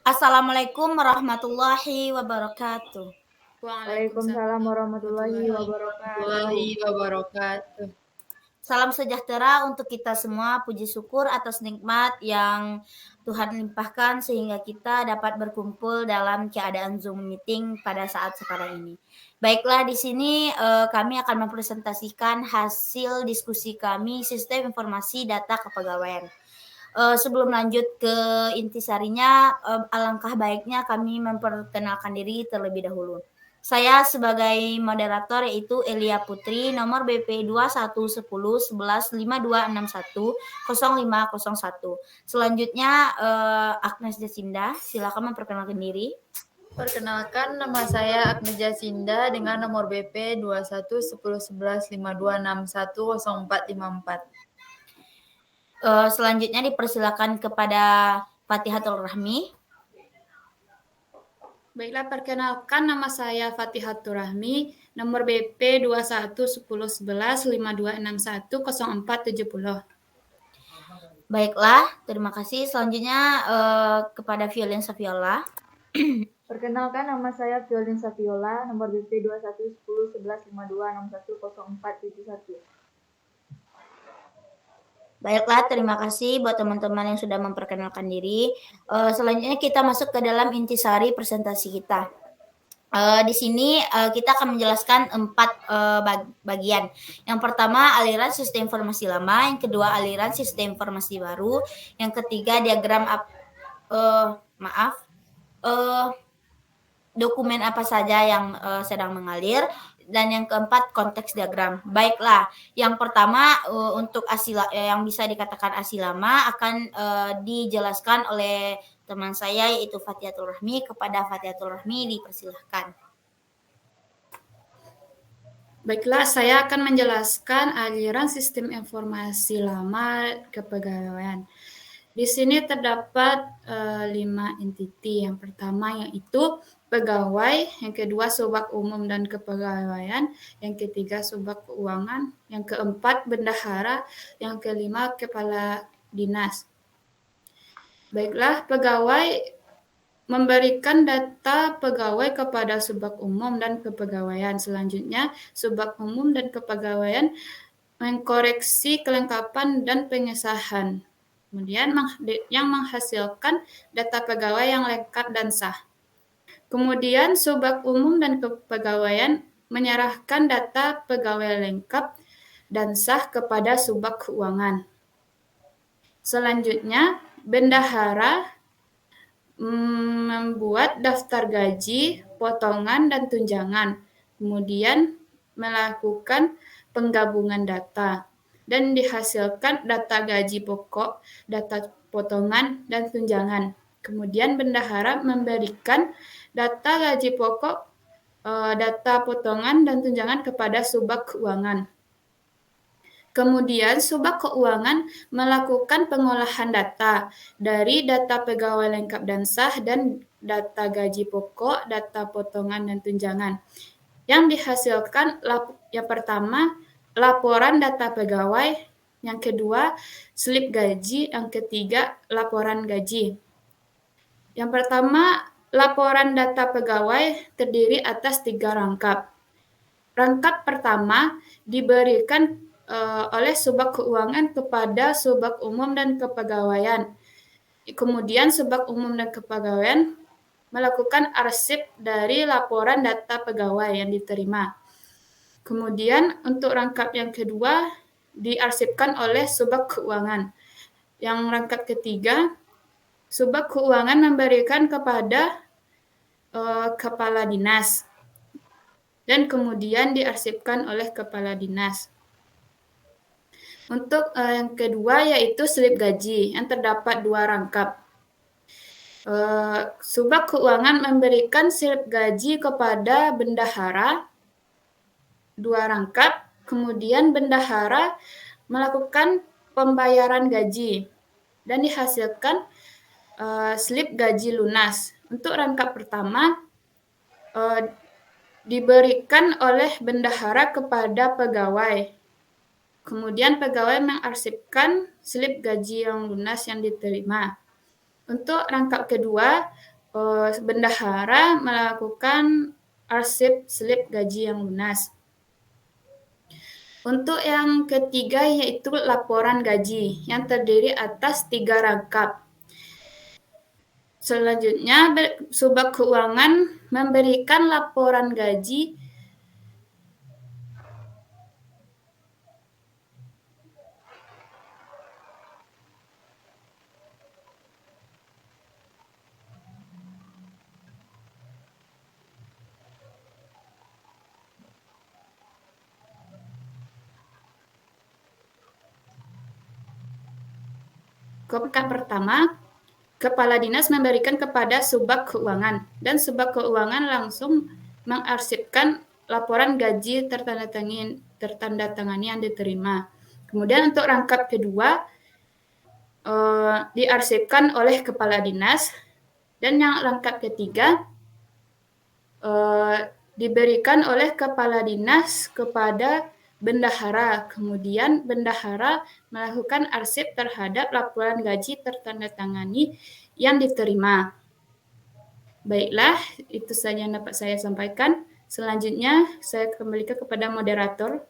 Assalamualaikum warahmatullahi wabarakatuh. Waalaikumsalam warahmatullahi Waalaikumsalam wabarakatuh. warahmatullahi wabarakatuh. Salam sejahtera untuk kita semua. Puji syukur atas nikmat yang Tuhan limpahkan sehingga kita dapat berkumpul dalam keadaan Zoom meeting pada saat sekarang ini. Baiklah, di sini kami akan mempresentasikan hasil diskusi kami sistem informasi data kepegawaian. Sebelum lanjut ke intisarinya, alangkah baiknya kami memperkenalkan diri terlebih dahulu. Saya sebagai moderator yaitu Elia Putri, nomor BP 21101152610501. Selanjutnya Agnes Jacinda, silakan memperkenalkan diri. Perkenalkan, nama saya Agnes Jacinda dengan nomor BP 21101152610454. Selanjutnya dipersilakan kepada Fatihatul Rahmi. Baiklah, perkenalkan nama saya Fatihatur Rahmi, nomor BP 21101152610470. Baiklah, terima kasih. Selanjutnya kepada Violin Saviola. Perkenalkan, nama saya Violin Saviola, nomor BP 21101152610471. Baiklah, terima kasih buat teman-teman yang sudah memperkenalkan diri. Selanjutnya kita masuk ke dalam intisari presentasi kita. Di sini kita akan menjelaskan 4 bagian. Yang pertama aliran sistem informasi lama, yang kedua aliran sistem informasi baru, yang ketiga diagram dokumen apa saja yang sedang mengalir, dan yang keempat konteks diagram. Baiklah, yang pertama untuk yang bisa dikatakan ASI lama akan dijelaskan oleh teman saya yaitu Fatihatul Rahmi. Kepada Fatihatul Rahmi dipersilahkan. Baiklah, saya akan menjelaskan aliran sistem informasi lama kepegawaian. Di sini terdapat 5 entiti. Yang pertama yaitu pegawai, yang kedua subak umum dan kepegawaian, yang ketiga subak keuangan, yang keempat bendahara, yang kelima kepala dinas. Baiklah, pegawai memberikan data pegawai kepada subak umum dan kepegawaian. Selanjutnya, subak umum dan kepegawaian mengkoreksi kelengkapan dan pengesahan. Kemudian yang menghasilkan data pegawai yang lengkap dan sah. Kemudian subak umum dan kepegawaian menyerahkan data pegawai lengkap dan sah kepada subak keuangan. Selanjutnya, bendahara membuat daftar gaji, potongan, dan tunjangan. Kemudian melakukan penggabungan data dan dihasilkan data gaji pokok, data potongan, dan tunjangan. Kemudian bendahara memberikan data gaji pokok, data potongan, dan tunjangan kepada subak keuangan. Kemudian subak keuangan melakukan pengolahan data dari data pegawai lengkap dan sah dan data gaji pokok, data potongan, dan tunjangan. Yang dihasilkan yang pertama laporan data pegawai, yang kedua slip gaji, yang ketiga laporan gaji. Yang pertama, laporan data pegawai terdiri atas 3 rangkap. Rangkap pertama diberikan oleh subak keuangan kepada subak umum dan kepegawaian. Kemudian subak umum dan kepegawaian melakukan arsip dari laporan data pegawai yang diterima. Kemudian untuk rangkap yang kedua diarsipkan oleh subak keuangan. Yang rangkap ketiga, subak keuangan memberikan kepada kepala dinas dan kemudian diarsipkan oleh kepala dinas. Untuk yang kedua yaitu slip gaji yang terdapat 2 rangkap. Subak keuangan memberikan slip gaji kepada bendahara 2 rangkap, kemudian bendahara melakukan pembayaran gaji dan dihasilkan slip gaji lunas. Untuk rangkap pertama diberikan oleh bendahara kepada pegawai. Kemudian pegawai mengarsipkan slip gaji yang lunas yang diterima. Untuk rangkap kedua, bendahara melakukan arsip slip gaji yang lunas. Untuk yang ketiga yaitu laporan gaji yang terdiri atas 3 rangkap. Selanjutnya, Subak Keuangan memberikan laporan gaji Rangkap pertama, Kepala Dinas memberikan kepada Subak Keuangan, dan Subak Keuangan langsung mengarsipkan laporan gaji tertandatangani yang diterima. Kemudian untuk rangkap kedua, diarsipkan oleh Kepala Dinas, dan yang rangkap ketiga diberikan oleh Kepala Dinas kepada bendahara. Kemudian bendahara melakukan arsip terhadap laporan gaji tertandatangani yang diterima. Baiklah, itu saja yang dapat saya sampaikan. Selanjutnya, saya kembalikan kepada moderator.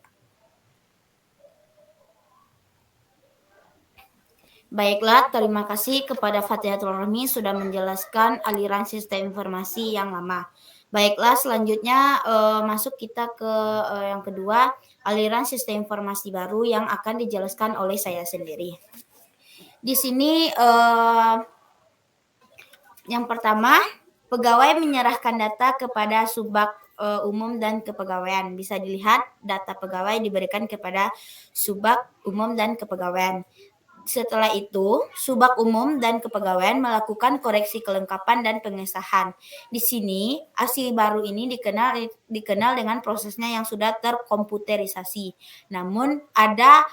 Baiklah, terima kasih kepada Fathiatul Rahmi sudah menjelaskan aliran sistem informasi yang lama. Baiklah, selanjutnya masuk kita ke yang kedua, aliran sistem informasi baru yang akan dijelaskan oleh saya sendiri. Di sini yang pertama, pegawai menyerahkan data kepada Subak umum dan kepegawaian. Bisa dilihat data pegawai diberikan kepada Subak umum dan kepegawaian. Setelah itu, Subak umum dan kepegawaian melakukan koreksi kelengkapan dan pengesahan. Di sini, ASI baru ini dikenal dengan prosesnya yang sudah terkomputerisasi. Namun, ada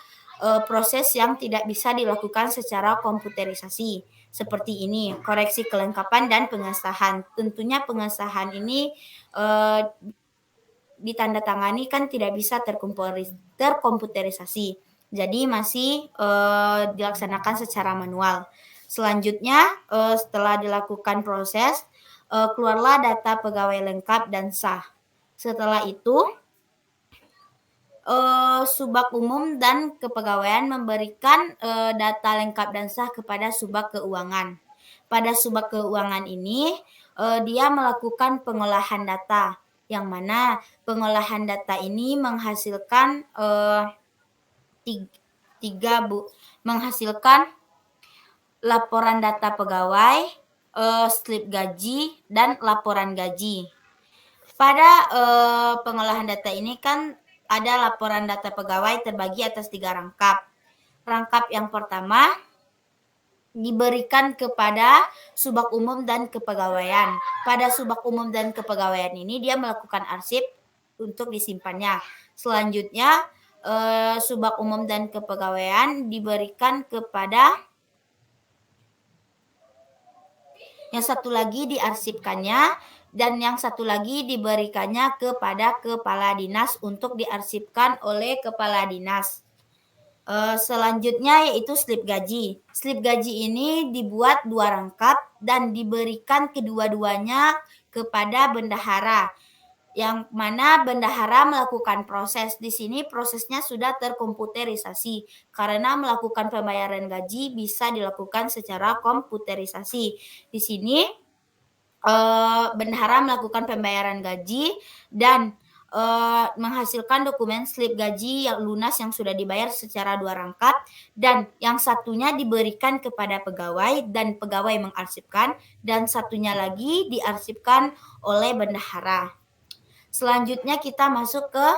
proses yang tidak bisa dilakukan secara komputerisasi. Seperti ini, koreksi kelengkapan dan pengesahan. Tentunya pengesahan ini ditandatangani kan tidak bisa terkomputerisasi. Jadi masih dilaksanakan secara manual. Selanjutnya, setelah dilakukan proses, keluarlah data pegawai lengkap dan sah. Setelah itu, Subak umum dan kepegawaian memberikan data lengkap dan sah kepada Subak keuangan. Pada Subak keuangan ini, dia melakukan pengolahan data, yang mana pengolahan data ini menghasilkan menghasilkan laporan data pegawai, slip gaji, dan laporan gaji. Pada pengolahan data ini kan ada laporan data pegawai terbagi atas 3 rangkap. Rangkap yang pertama diberikan kepada Subak umum dan kepegawaian. Pada Subak umum dan kepegawaian ini dia melakukan arsip untuk disimpannya. Selanjutnya Subak umum dan kepegawaian diberikan kepada yang satu lagi diarsipkannya, dan yang satu lagi diberikannya kepada kepala dinas untuk diarsipkan oleh kepala dinas. Selanjutnya yaitu slip gaji. Slip gaji ini dibuat 2 rangkap dan diberikan kedua-duanya kepada bendahara, yang mana bendahara melakukan proses. Di sini prosesnya sudah terkomputerisasi karena melakukan pembayaran gaji bisa dilakukan secara komputerisasi. Di sini bendahara melakukan pembayaran gaji dan menghasilkan dokumen slip gaji yang lunas yang sudah dibayar secara 2 rangkap, dan yang satunya diberikan kepada pegawai dan pegawai mengarsipkan, dan satunya lagi diarsipkan oleh bendahara. Selanjutnya kita masuk ke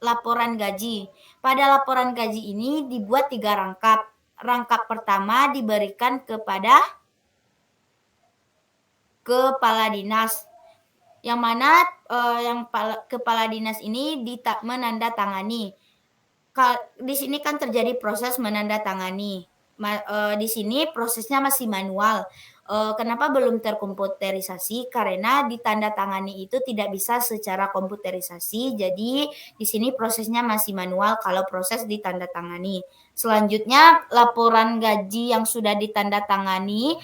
laporan gaji. Pada laporan gaji ini dibuat 3 rangkap. Rangkap pertama diberikan kepada kepala dinas, yang mana kepala dinas ini menandatangani. Di sini kan terjadi proses menandatangani. Di sini prosesnya masih manual. Kenapa belum terkomputerisasi? Karena ditandatangani itu tidak bisa secara komputerisasi, jadi di sini prosesnya masih manual kalau proses ditandatangani. Selanjutnya, laporan gaji yang sudah ditandatangani,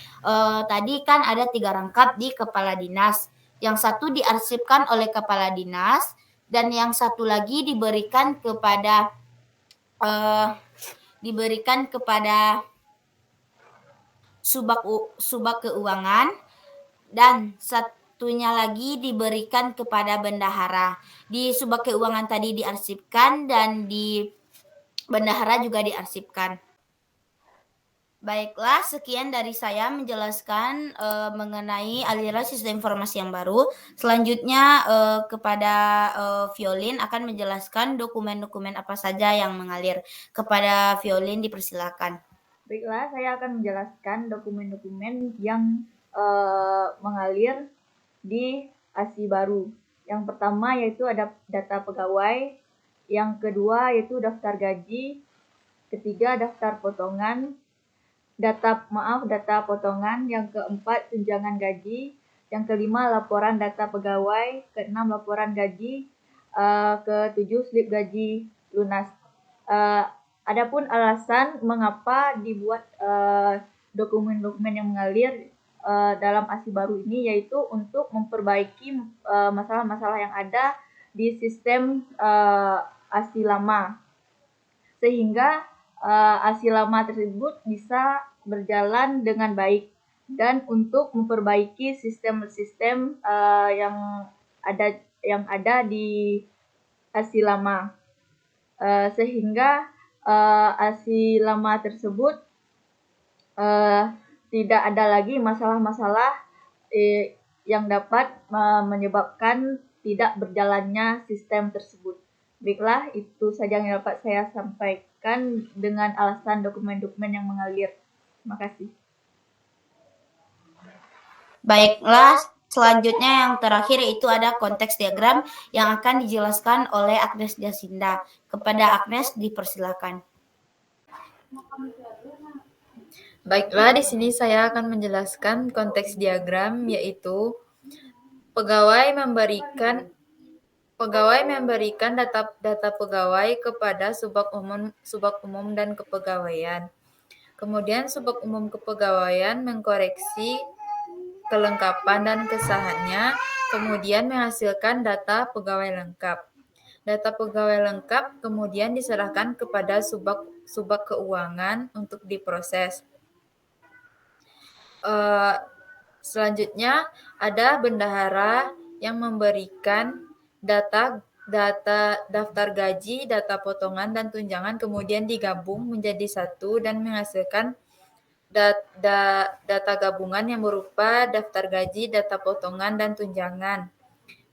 tadi kan ada 3 rangkap di kepala dinas. Yang satu diarsipkan oleh kepala dinas, dan yang satu lagi diberikan kepada subak keuangan, dan satunya lagi diberikan kepada bendahara. Di subak keuangan tadi diarsipkan dan di bendahara juga diarsipkan. Baiklah, sekian dari saya menjelaskan mengenai aliran sistem informasi yang baru. Selanjutnya kepada Violin akan menjelaskan dokumen-dokumen apa saja yang mengalir. Kepada Violin dipersilakan. Baiklah, saya akan menjelaskan dokumen-dokumen yang mengalir di ASI baru. Yang pertama yaitu ada data pegawai, yang kedua yaitu daftar gaji, ketiga daftar potongan, data potongan, yang keempat tunjangan gaji, yang kelima laporan data pegawai, keenam laporan gaji, ketujuh slip gaji lunas. Adapun alasan mengapa dibuat dokumen-dokumen yang mengalir dalam ASI baru ini yaitu untuk memperbaiki masalah-masalah yang ada di sistem ASI lama, sehingga ASI lama tersebut bisa berjalan dengan baik, dan untuk memperbaiki sistem-sistem yang ada di ASI lama, sehingga ASI lama tersebut tidak ada lagi masalah-masalah yang dapat menyebabkan tidak berjalannya sistem tersebut. Baiklah, itu saja yang dapat saya sampaikan dengan alasan dokumen-dokumen yang mengalir. Terima kasih. Baiklah, selanjutnya yang terakhir itu ada konteks diagram yang akan dijelaskan oleh Agnes Jasinda. Kepada Agnes dipersilakan. Baiklah, di sini saya akan menjelaskan konteks diagram, yaitu pegawai memberikan data pegawai kepada subak umum dan kepegawaian. Kemudian subak umum kepegawaian mengkoreksi kelengkapan dan kesahannya, kemudian menghasilkan data pegawai lengkap. Data pegawai lengkap kemudian diserahkan kepada subak keuangan untuk diproses. Selanjutnya ada bendahara yang memberikan daftar gaji, data potongan, dan tunjangan kemudian digabung menjadi satu dan menghasilkan data gabungan yang berupa daftar gaji, data potongan, dan tunjangan.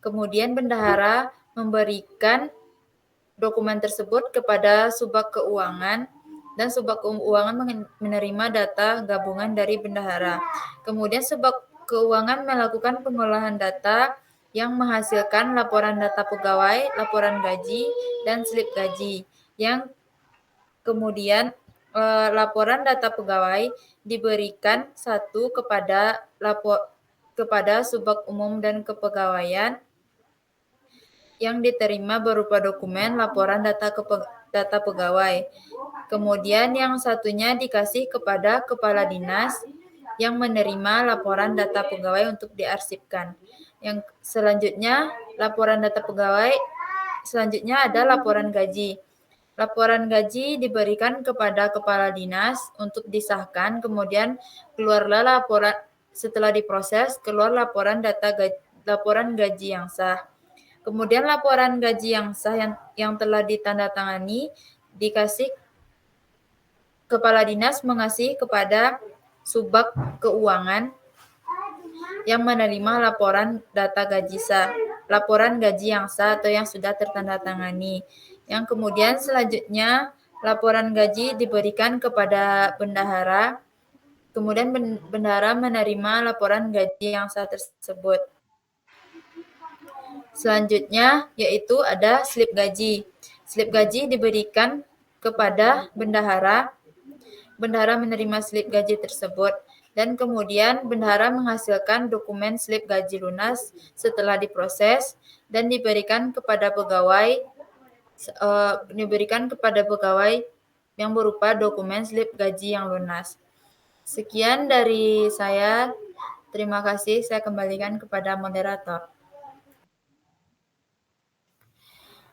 Kemudian bendahara memberikan dokumen tersebut kepada subak keuangan, dan subak keuangan menerima data gabungan dari bendahara. Kemudian subak keuangan melakukan pengolahan data yang menghasilkan laporan data pegawai, laporan gaji, dan slip gaji. Yang kemudian laporan data pegawai diberikan satu kepada subak umum dan kepegawaian yang diterima berupa dokumen laporan data pegawai. Kemudian yang satunya dikasih kepada kepala dinas yang menerima laporan data pegawai untuk diarsipkan. Yang selanjutnya, laporan data pegawai selanjutnya ada laporan gaji. Laporan gaji diberikan kepada kepala dinas untuk disahkan, kemudian keluarlah laporan setelah diproses, keluar laporan gaji yang sah. Kemudian laporan gaji yang sah yang telah ditandatangani dikasih kepala dinas mengasih kepada subak keuangan yang menerima laporan data gaji sah, laporan gaji yang sah atau yang sudah tertandatangani. Yang kemudian selanjutnya laporan gaji diberikan kepada bendahara, kemudian bendahara menerima laporan gaji yang sah tersebut. Selanjutnya yaitu ada slip gaji. Slip gaji diberikan kepada bendahara. Bendahara menerima slip gaji tersebut. Dan kemudian bendahara menghasilkan dokumen slip gaji lunas setelah diproses dan diberikan kepada pegawai yang berupa dokumen slip gaji yang lunas. Sekian dari saya. Terima kasih. Saya kembalikan kepada moderator.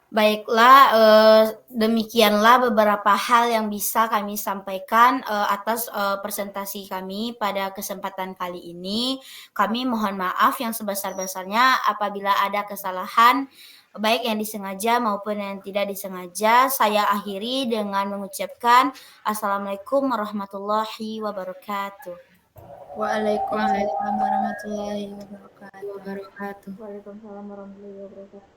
Baiklah, demikianlah beberapa hal yang bisa kami sampaikan atas presentasi kami pada kesempatan kali ini. Kami mohon maaf yang sebesar-besarnya apabila ada kesalahan, baik yang disengaja maupun yang tidak disengaja. Saya akhiri dengan mengucapkan Assalamualaikum warahmatullahi wabarakatuh. Waalaikumsalam warahmatullahi wabarakatuh. Waalaikumsalam warahmatullahi wabarakatuh.